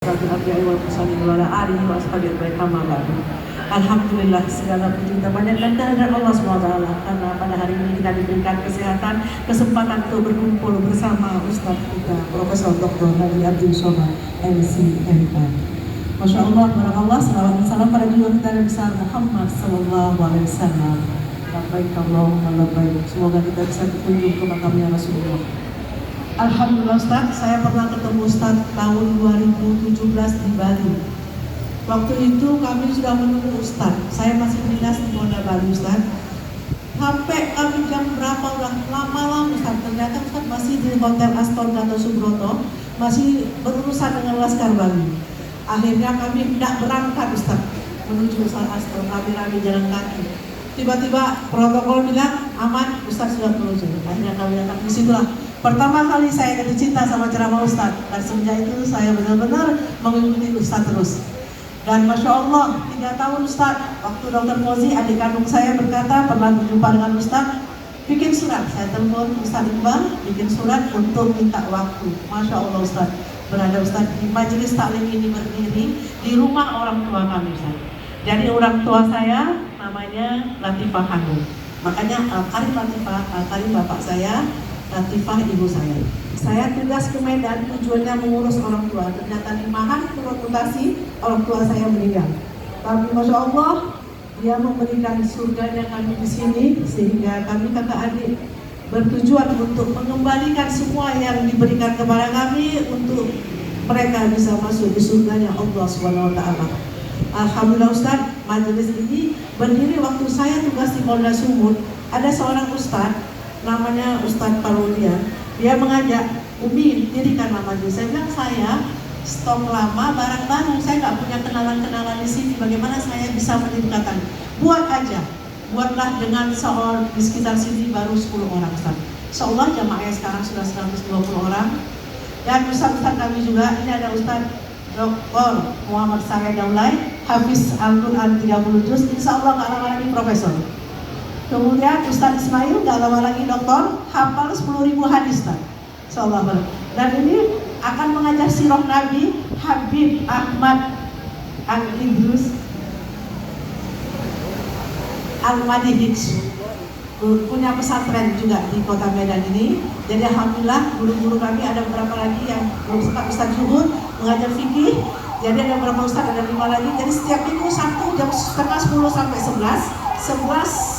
Alhamdulillah, segala puji kita banyak dan kehadiran Allah SWT, karena pada hari ini kita diberikan kesehatan, kesempatan untuk berkumpul bersama Ustaz kita Profesor Dr. Nabi Abdul Somad MCMK. Masya Allah, barakallah, salawat dan salam pada jiwa kita Nabi besar Muhammad Sallallahu Alaihi Wasallam. Labbaik Allahumma labbaik. Semoga kita bisa berkunjung ke makamnya Rasulullah. Alhamdulillah Ustaz, saya pernah ketemu Ustaz tahun 2017 di Bali. Waktu itu kami sudah menunggu Ustaz. Saya masih dinas di Polda Bali Ustaz. Sampai kami jam berapa udah lama Ustaz. Ternyata Ustaz masih di Hotel Aston Gatot Subroto, masih berurusan dengan Laskar Bali. Akhirnya kami tidak berangkat Ustaz menuju Ustaz Aston, rame-rame jalan kaki. Tiba-tiba protokol bilang aman, Ustaz sudah menuju. Akhirnya kami datang di situlah. Pertama kali saya jatuh cinta sama ceramah Ustaz, dan semenjak itu saya benar-benar mengikuti Ustaz terus. Dan Masya Allah, 3 tahun Ustaz, waktu Dr. Fauzi, adik kandung saya berkata pernah berjumpa dengan Ustaz, bikin surat. Saya telepon Ustaz Iqbal, bikin surat untuk minta waktu. Masya Allah Ustaz, berada Ustaz di majelis taklim ini berdiri di rumah orang tua kami Ustaz. Jadi orang tua saya namanya Latifah Hanum. Makanya Al-Karim Latifah, Al-Karim bapak saya, Latifah ibu saya. Saya tugas ke Medan tujuannya mengurus orang tua. Ternyata limahan mutasi orang tua saya meninggal. Tapi Masya Allah, dia memberikan surganya kami di sini, sehingga kami kakak adik bertujuan untuk mengembalikan semua yang diberikan kepada kami untuk mereka bisa masuk di surganya Allah Subhanahu Wa Taala. Alhamdulillah Ustaz, majelis ini berdiri waktu saya tugas di Polda Sumut. Ada seorang Ustaz namanya Ustaz Parodian. Dia mengajak, Umi, dirikan majelis. Saya bilang, saya stok lama, barang baru, saya nggak punya kenalan-kenalan di sini. Bagaimana saya bisa mendirikan? Buat aja, buatlah dengan seorang di sekitar sini baru 10 orang Ustaz. Insyaallah jamaahnya sekarang sudah 120 orang. Dan Ustaz-Ustaz kami juga, ini ada Ustaz Dr. Muhammad Syahid Daulay, Hafiz Al-Quran 30 juz, insyaallah nggak lama lagi profesor. Kemudian Ustaz Ismail gak lama lagi doktor, hafal 10.000 hadis insyaallah. Dan ini akan mengajar sirah Nabi Habib Ahmad Al-Idrus Al-Madihij, punya pesantren juga di kota Medan ini. Jadi alhamdulillah guru-guru kami ada beberapa lagi yang Ustaz Zuhud mengajar fikih. Jadi ada beberapa Ustaz, ada 5 lagi. Jadi setiap minggu Sabtu jam setengah 10 sampai 11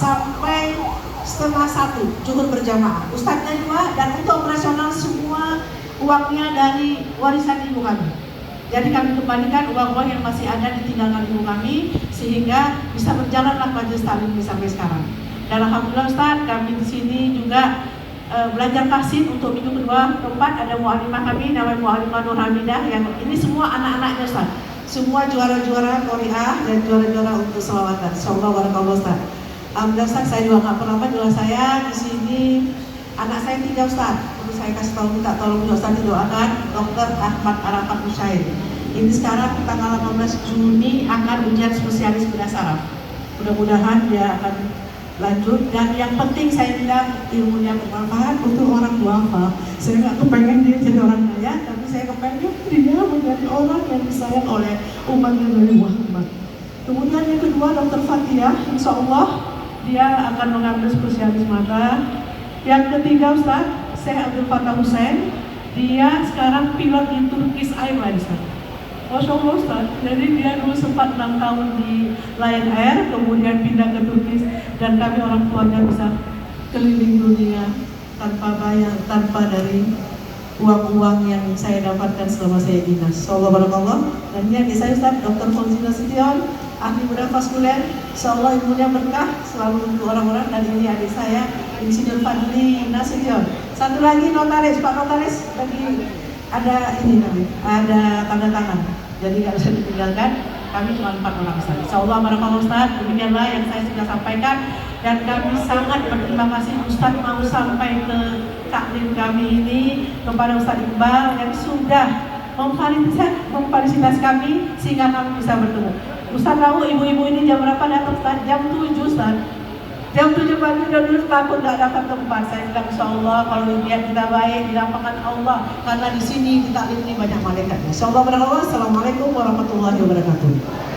sampai setengah 1 zuhur berjamaah. Ustadznya 2, dan untuk operasional semua uangnya dari warisan ibu kami. Jadi kami kembalikan uang-uang yang masih ada ditinggalkan ibu kami, sehingga bisa berjalanlah majelis taklim ini sampai sekarang. Dan alhamdulillah Ustaz, kami di sini juga belajar tahsin untuk minggu kedua, keempat. Ada mu'alimah kami namanya Mu'alimah Nur Hamidah, yang ini semua anak-anaknya Ustaz. Semua juara-juara Qori'ah dan juara-juara untuk selawatan. Insyaallah barakallahu Ustaz. Alhamdulillah Ustaz, saya juga nggak pernah jual saya di sini. Anak saya 3 Ustaz. Perlu saya kasih tahu, minta tolong juga Ustaz didoakan Dr. Ahmad Arafat Musyair. Ini sekarang tanggal 18 Juni akan ujian spesialis bedah saraf. Mudah-mudahan dia akan lanjut, dan yang penting saya bilang ilmunya bermanfaat untuk orang duafa. Saya nggak kepengen dia jadi orang kaya, tapi saya kepengen dia menjadi orang yang disayang oleh umat Nabi Muhammad. Kemudian yang kedua Dr. Fathia, insya Allah dia akan mengambil spesialis mata. Yang ketiga Ustaz Syekh Abdul Fattah Hussein, dia sekarang pilot di Turkish Airlines Ustaz. Masya Allah Ustaz, jadi dia dulu sempat 6 tahun di Lion Air, kemudian pindah ke Turkish, dan kami orang tuanya bisa keliling dunia tanpa bayar, tanpa dari uang-uang yang saya dapatkan selama saya dinas. Insyaallah barakallah. Dan ini adik saya Ustaz Dr. Fauzi Nasution, ahli bedah vaskuler. Insyaallah ilmunya berkah selalu untuk orang-orang. Dan ini adik saya Insinyur Fadli Nasution. Satu lagi notaris, Pak Notaris lagi ada ini kami, ada tanda tangan. Jadi nggak bisa ditinggalkan. Kami cuma 4 orang Ustaz. Insyaallah barakallah Ustaz. Demikianlah yang saya sudah sampaikan, dan kami sangat berterima kasih Ustaz mau sampai ke taklim kami ini, kepada Ustaz Iqbal yang sudah memfasilitasi kami sehingga kami bisa bertemu. Ustaz tahu ibu-ibu ini jam berapa datang Ustaz? Jam 7 Ustaz. Jam 7 pagi udah dulu takut nggak dapat tempat. Saya bilang insya Allah kalau niat kita baik dirampakan Allah, karena di sini kita ini banyak malaikatnya. Insya Allah berdoa. Assalamualaikum warahmatullahi wabarakatuh.